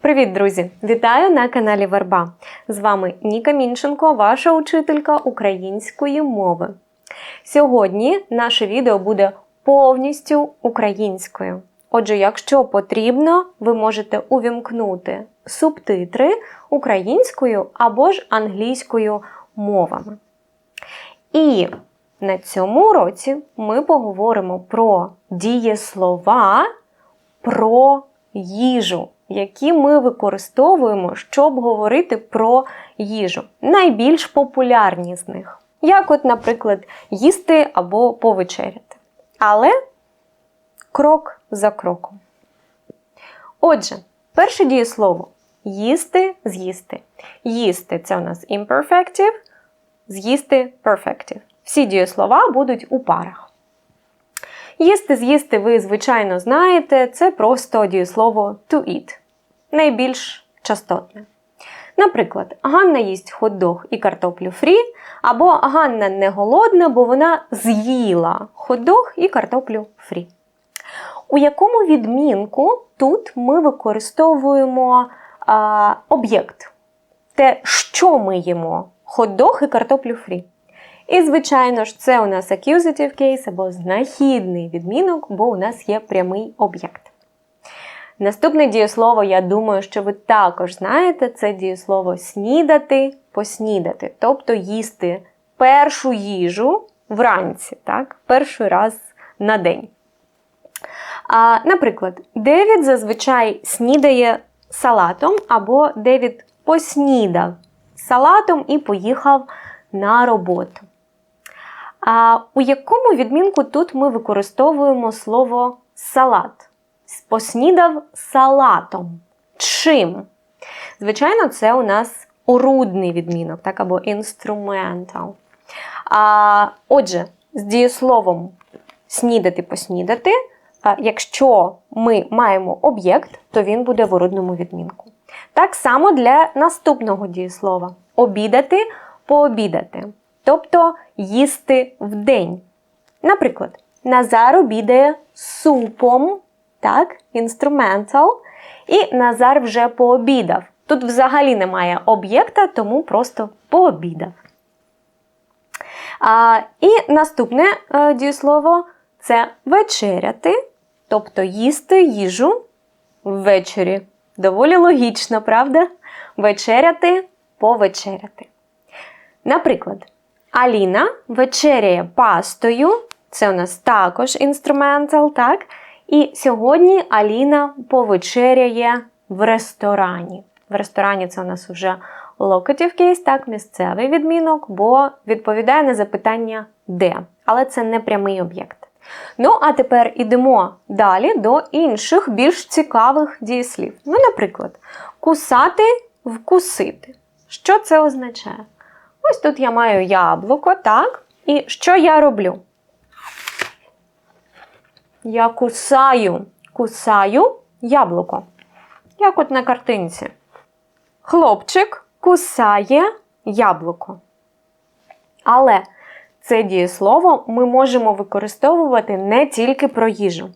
Привіт, друзі! Вітаю на каналі Верба. З вами Ніка Мінченко, ваша учителька української мови. Сьогодні наше відео буде повністю українською. Отже, якщо потрібно, ви можете увімкнути субтитри українською або ж англійською мовами. І на цьому уроці ми поговоримо про дієслова, про їжу, які ми використовуємо, щоб говорити про їжу. Найбільш популярні з них. Як от, наприклад, їсти або повечеряти. Але крок за кроком. Отже, перше дієслово. Їсти, з'їсти. Їсти – це у нас imperfective, з'їсти – perfective. Всі дієслова будуть у парах. Їсти, з'їсти ви, звичайно, знаєте, це просто дієслово to eat. Найбільш частотне. Наприклад, Ганна їсть хот-дог і картоплю фрі, або Ганна не голодна, бо вона з'їла хот-дог і картоплю фрі. У якому відмінку тут ми використовуємо об'єкт? Те, що ми їмо? Хот-дог і картоплю фрі. І, звичайно ж, це у нас accusative case або знахідний відмінок, бо у нас є прямий об'єкт. Наступне дієслово, я думаю, що ви також знаєте, це дієслово снідати, поснідати. Тобто їсти першу їжу вранці, так? Перший раз на день. Наприклад, Девід зазвичай снідає салатом, або Девід поснідав салатом і поїхав на роботу. У якому відмінку тут ми використовуємо слово салат? Поснідав салатом. Чим? Звичайно, це у нас орудний відмінок, так, або instrumental. Отже, з дієсловом снідати, поснідати, якщо ми маємо об'єкт, то він буде в орудному відмінку. Так само для наступного дієслова. Обідати, пообідати. Тобто їсти вдень. Наприклад, Назар обідає супом, так, instrumental, і Назар вже пообідав. Тут взагалі немає об'єкта, тому просто пообідав. І наступне дієслово – це вечеряти, тобто їсти їжу ввечері. Доволі логічно, правда? Вечеряти, повечеряти. Наприклад, Аліна вечеряє пастою, це у нас також instrumental, так? І сьогодні Аліна повечеряє в ресторані. В ресторані це у нас вже locative case, так, місцевий відмінок, бо відповідає на запитання «де?». Але це не прямий об'єкт. Ну, а тепер ідемо далі до інших, більш цікавих дієслів. Ну, наприклад, кусати, вкусити. Що це означає? Ось тут я маю яблуко, так? І що я роблю? Я кусаю яблуко. Як от на картинці. Хлопчик кусає яблуко. Але це дієслово ми можемо використовувати не тільки про їжу.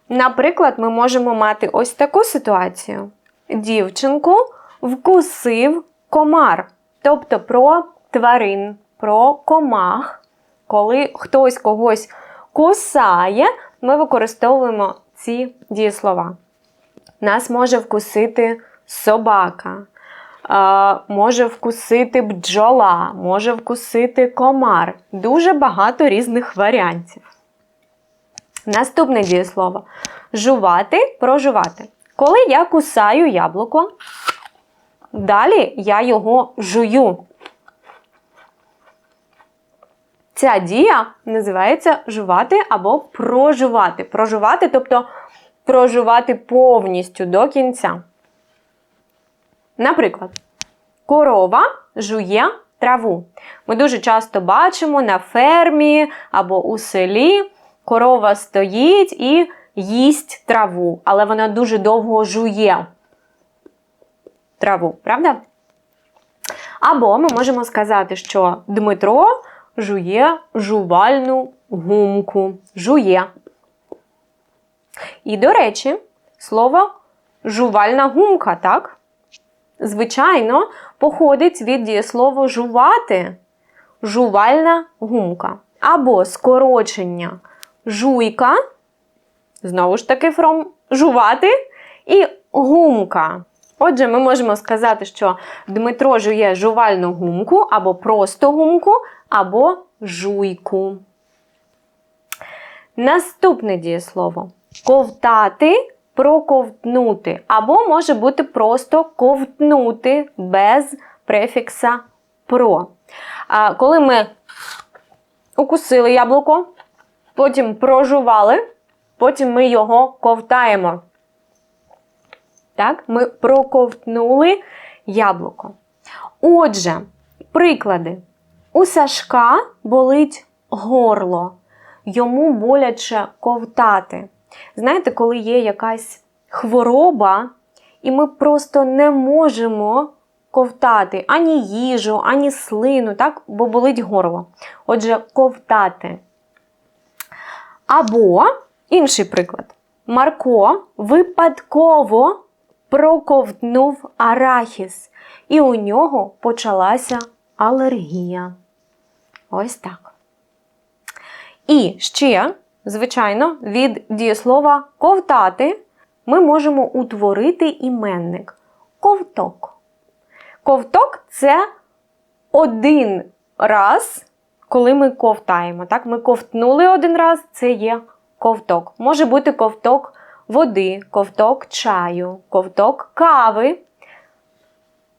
Наприклад, ми можемо мати ось таку ситуацію. Дівчинку вкусив комар. Тобто про тварин, про комах. Коли хтось когось кусає, ми використовуємо ці дієслова. Нас може вкусити собака, може вкусити бджола, може вкусити комар. Дуже багато різних варіантів. Наступне дієслово. Жувати, прожувати. Коли я кусаю яблуко, далі я його жую. Ця дія називається жувати або прожувати. Прожувати, тобто прожувати повністю до кінця. Наприклад, корова жує траву. Ми дуже часто бачимо на фермі або у селі корова стоїть і їсть траву, але вона дуже довго жує траву, правда? Або ми можемо сказати, що Дмитро жує жувальну гумку. Жує. І, до речі, слово жувальна гумка, так? Звичайно, походить від дієслова жувати. Жувальна гумка. Або скорочення жуйка, знову ж таки from жувати, і гумка. Отже, ми можемо сказати, що Дмитро жує жувальну гумку, або просто гумку, або жуйку. Наступне дієслово. Ковтати, проковтнути. Або може бути просто ковтнути без префікса про. Коли ми укусили яблуко, потім прожували, потім ми його ковтаємо. Так, ми проковтнули яблуко. Отже, приклади. У Сашка болить горло. Йому боляче ковтати. Знаєте, коли є якась хвороба, і ми просто не можемо ковтати ані їжу, ані слину, так? Бо болить горло. Отже, ковтати. Або, інший приклад. Марко випадково проковтнув арахіс, і у нього почалася алергія. Ось так. І ще, звичайно, від дієслова ковтати ми можемо утворити іменник. Ковток. Ковток – це один раз, коли ми ковтаємо. Так? Ми ковтнули один раз, це є ковток. Може бути ковток води, ковток чаю, ковток кави.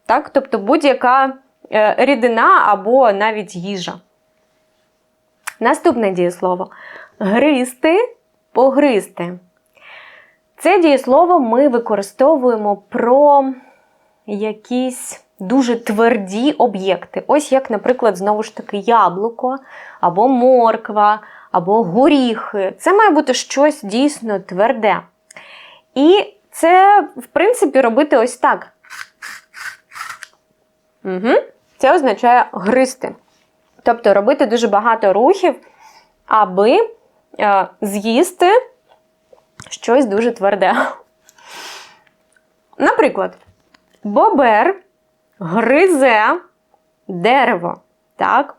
Так? Тобто будь-яка рідина або навіть їжа. Наступне дієслово. Гризти, погризти. Це дієслово ми використовуємо про якісь дуже тверді об'єкти. Ось як, наприклад, знову ж таки яблуко, або морква, або горіхи. Це має бути щось дійсно тверде. І це, в принципі, робити ось так. Це означає гризти. Тобто робити дуже багато рухів, аби з'їсти щось дуже тверде. Наприклад, бобер гризе дерево. Так?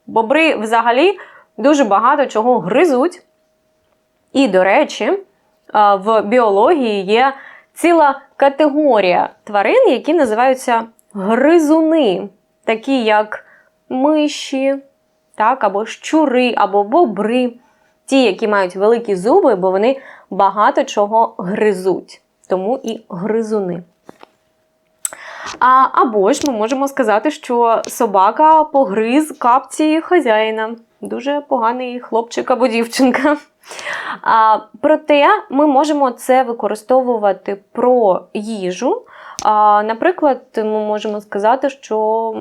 Бобри взагалі дуже багато чого гризуть. І, до речі, в біології є ціла категорія тварин, які називаються гризуни. Такі як миші, так, або щури, або бобри. Ті, які мають великі зуби, бо вони багато чого гризуть. Тому і гризуни. Або ж ми можемо сказати, що собака погриз капці хазяїна. Дуже поганий хлопчик або дівчинка. Проте ми можемо це використовувати про їжу. Наприклад, ми можемо сказати, що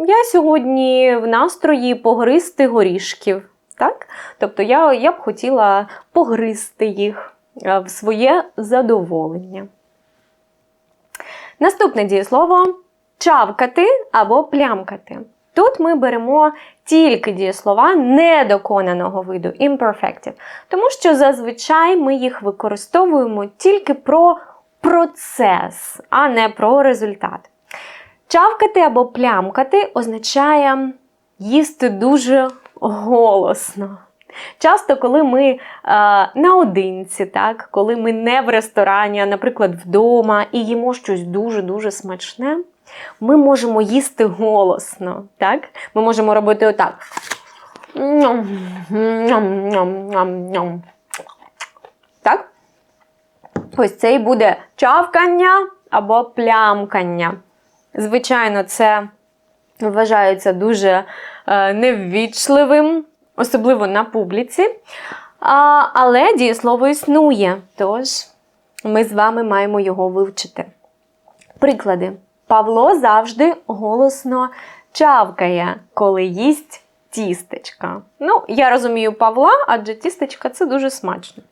я сьогодні в настрої погризти горішків. Так? Тобто я б хотіла погризти їх в своє задоволення. Наступне дієслово – чавкати або плямкати. Тут ми беремо тільки дієслова недоконаного виду, imperfective, тому що зазвичай ми їх використовуємо тільки про процес, а не про результат. Чавкати або плямкати означає їсти дуже голосно. Часто, коли ми наодинці, так, коли ми не в ресторані, а, наприклад, вдома і їмо щось дуже-дуже смачне, ми можемо їсти голосно. Так? Ми можемо робити отак. Так? Ось це і буде чавкання або плямкання. Звичайно, це вважається дуже неввічливим, особливо на публіці. Але дієслово існує, тож ми з вами маємо його вивчити. Приклади. Павло завжди голосно чавкає, коли їсть тістечка. Ну, я розумію Павла, адже тістечка – це дуже смачно.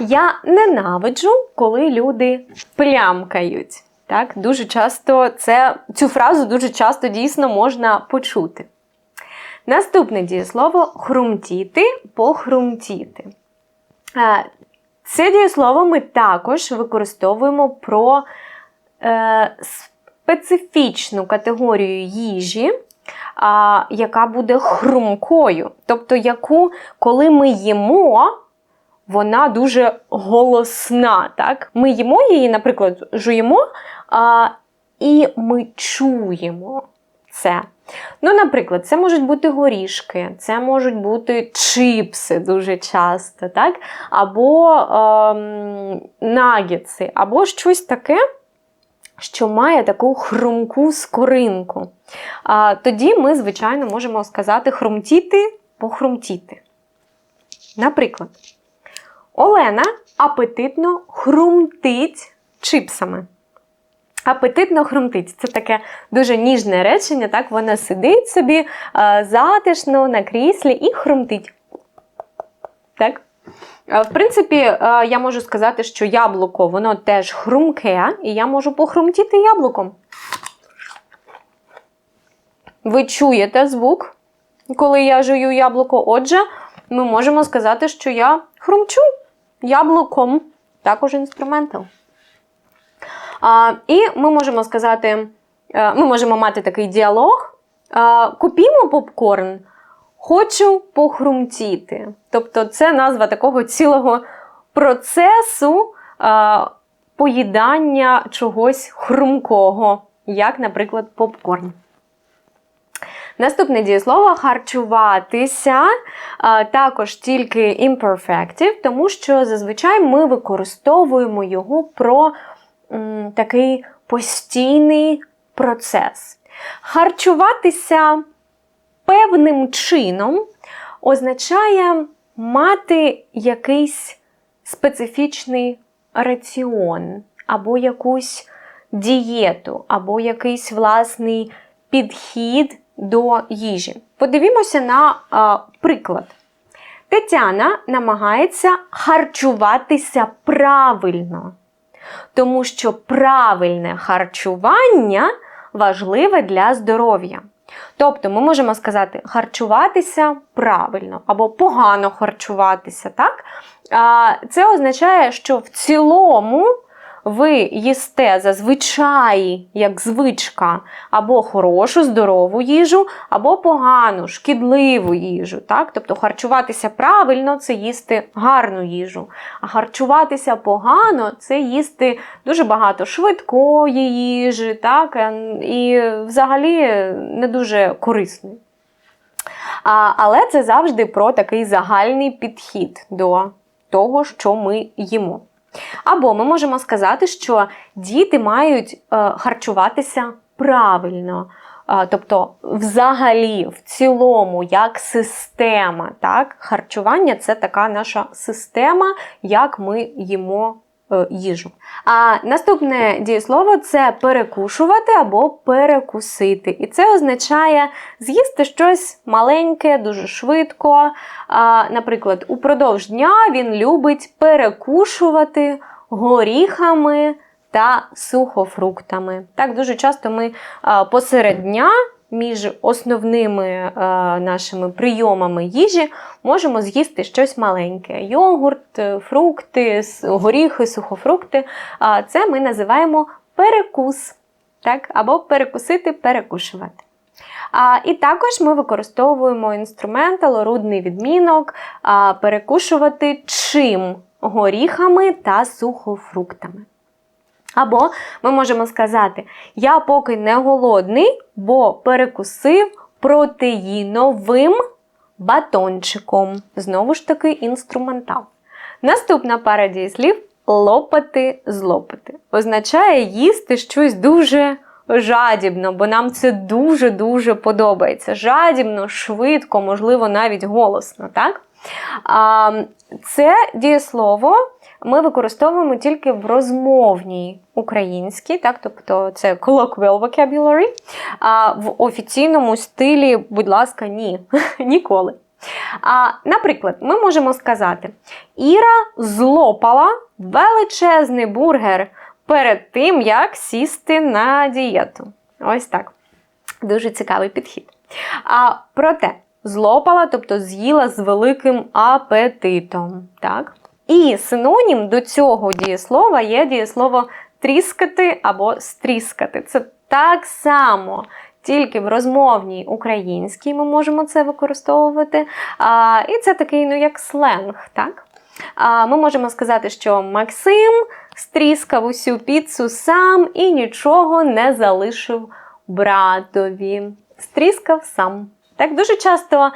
Я ненавиджу, коли люди плямкають. Так, дуже часто цю фразу дуже часто дійсно можна почути. Наступне дієслово – хрумтіти, похрумтіти. Це дієслово ми також використовуємо про специфічну категорію їжі, яка буде хрумкою. Тобто, яку, коли ми їмо, вона дуже голосна. Так? Ми їмо її, наприклад, жуємо, і ми чуємо це. Ну, наприклад, це можуть бути горішки, це можуть бути чипси дуже часто, так? Або нагетси, або щось таке, що має таку хрумку скоринку. Тоді ми, звичайно, можемо сказати хрумтіти, похрумтіти. Наприклад, Олена апетитно хрумтить чипсами. Апетитно хрумтить. Це таке дуже ніжне речення, так? Вона сидить собі затишно на кріслі і хрумтить. Так? В принципі, я можу сказати, що яблуко, воно теж хрумке, і я можу похрумтіти яблуком. Ви чуєте звук, коли я жую яблуко? Отже, ми можемо сказати, що я хрумчу яблуком. Також інструментал. І ми можемо сказати, ми можемо мати такий діалог. Купімо попкорн, хочу похрумтіти. Тобто це назва такого цілого процесу поїдання чогось хрумкого, як, наприклад, попкорн. Наступне дієслово харчуватися, також тільки imperfective, тому що зазвичай ми використовуємо його про такий постійний процес. Харчуватися певним чином означає мати якийсь специфічний раціон, або якусь дієту, або якийсь власний підхід до їжі. Подивімося на приклад. Тетяна намагається харчуватися правильно, тому що правильне харчування важливе для здоров'я. Тобто ми можемо сказати харчуватися правильно або погано харчуватися, так? Це означає, що в цілому ви їсте зазвичай, як звичка, або хорошу, здорову їжу, або погану, шкідливу їжу. Так? Тобто харчуватися правильно – це їсти гарну їжу. А харчуватися погано – це їсти дуже багато швидкої їжі, так? І взагалі не дуже корисний. Але це завжди про такий загальний підхід до того, що ми їмо. Або ми можемо сказати, що діти мають харчуватися правильно. Тобто, взагалі, в цілому, як система. Так? Харчування – це така наша система, як ми їмо їжу. А наступне дієслово – це перекушувати або перекусити. І це означає з'їсти щось маленьке, дуже швидко. Наприклад, упродовж дня він любить перекушувати горіхами та сухофруктами. Так, дуже часто ми посеред дня між основними нашими прийомами їжі можемо з'їсти щось маленьке. Йогурт, фрукти, горіхи, сухофрукти. Це ми називаємо перекус. Так? Або перекусити, перекушувати. І також ми використовуємо інструментал, орудний відмінок, перекушувати чим? Горіхами та сухофруктами. Або ми можемо сказати, я поки не голодний, бо перекусив протеїновим батончиком. Знову ж таки інструментал. Наступна пара дієслів – лопати, злопати. Означає їсти щось дуже жадібно, бо нам це дуже-дуже подобається. Жадібно, швидко, можливо, навіть голосно, так? Це дієслово ми використовуємо тільки в розмовній українській, так, тобто це colloquial vocabulary, а в офіційному стилі, будь ласка, ні, ніколи. Наприклад, ми можемо сказати, Іра злопала величезний бургер перед тим, як сісти на дієту. Ось так. Дуже цікавий підхід. Проте, злопала, тобто з'їла з великим апетитом. Так? І синонім до цього дієслова є дієслово тріскати або стріскати. Це так само, тільки в розмовній українській ми можемо це використовувати. І це такий, як сленг, так? Ми можемо сказати, що Максим стріскав усю піцу сам і нічого не залишив братові. Стріскав сам. Так, дуже часто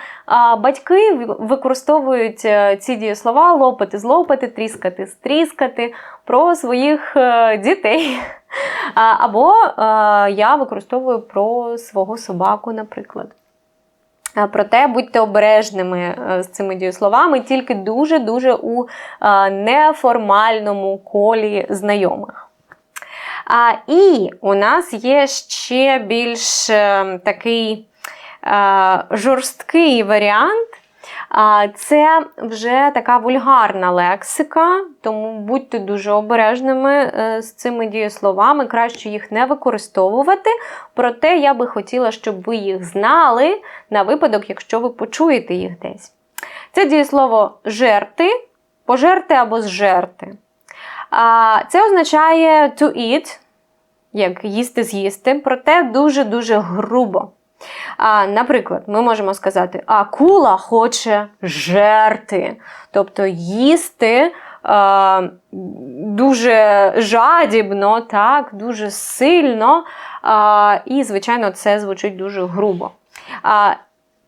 батьки використовують ці дієслова лопати, злопати, тріскати, стріскати про своїх дітей. Або я використовую про свого собаку, наприклад. Проте будьте обережними з цими дієсловами, тільки дуже-дуже у неформальному колі знайомих. І у нас є ще більш такий жорсткий варіант. Це вже така вульгарна лексика, тому будьте дуже обережними з цими дієсловами, краще їх не використовувати. Проте я би хотіла, щоб ви їх знали на випадок, якщо ви почуєте їх десь. Це дієслово жерти, пожерти або зжерти. Це означає to eat, як їсти, з'їсти, проте дуже-дуже грубо. Наприклад, ми можемо сказати, акула хоче жерти, тобто їсти дуже жадібно, так, дуже сильно, і, звичайно, це звучить дуже грубо.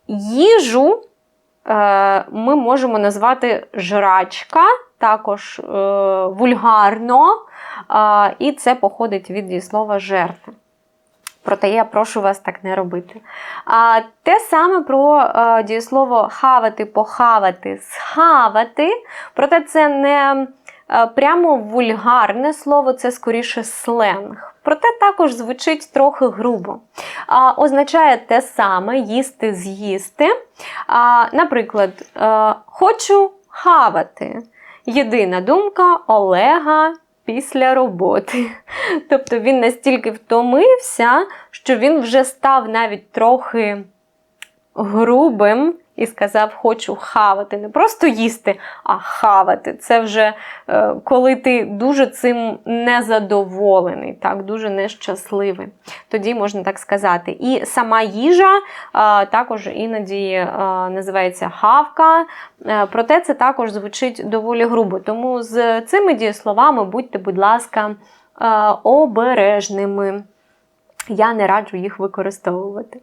Їжу ми можемо назвати жрачка, також вульгарно, і це походить від дієслова жерти. Проте я прошу вас так не робити. Те саме про дієслово хавати, похавати, схавати. Проте це не прямо вульгарне слово, це скоріше сленг. Проте також звучить трохи грубо. Означає те саме їсти, з'їсти. Наприклад, хочу хавати. Єдина думка Олега після роботи. Тобто він настільки втомився, що він вже став навіть трохи грубим і сказав, хочу хавати. Не просто їсти, а хавати. Це вже коли ти дуже цим незадоволений, так, дуже нещасливий. Тоді можна так сказати. І сама їжа також іноді називається хавка, проте це також звучить доволі грубо. Тому з цими дієсловами будьте, будь ласка, обережними. Я не раджу їх використовувати.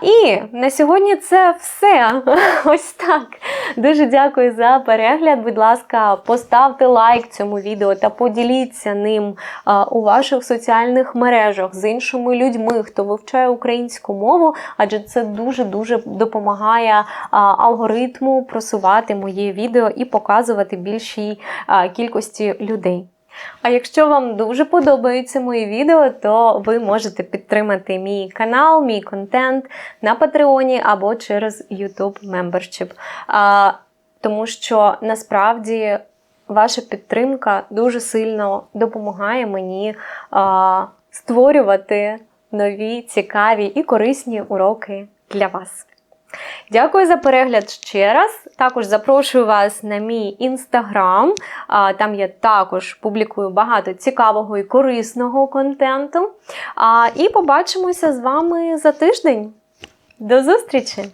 І на сьогодні це все. Ось так. Дуже дякую за перегляд. Будь ласка, поставте лайк цьому відео та поділіться ним у ваших соціальних мережах з іншими людьми, хто вивчає українську мову, адже це дуже-дуже допомагає алгоритму просувати моє відео і показувати більшій кількості людей. А якщо вам дуже подобаються мої відео, то ви можете підтримати мій канал, мій контент на Патреоні або через YouTube Membership. Тому що насправді ваша підтримка дуже сильно допомагає мені створювати нові, цікаві і корисні уроки для вас. Дякую за перегляд ще раз. Також запрошую вас на мій інстаграм. Там я також публікую багато цікавого і корисного контенту. І побачимося з вами за тиждень. До зустрічі!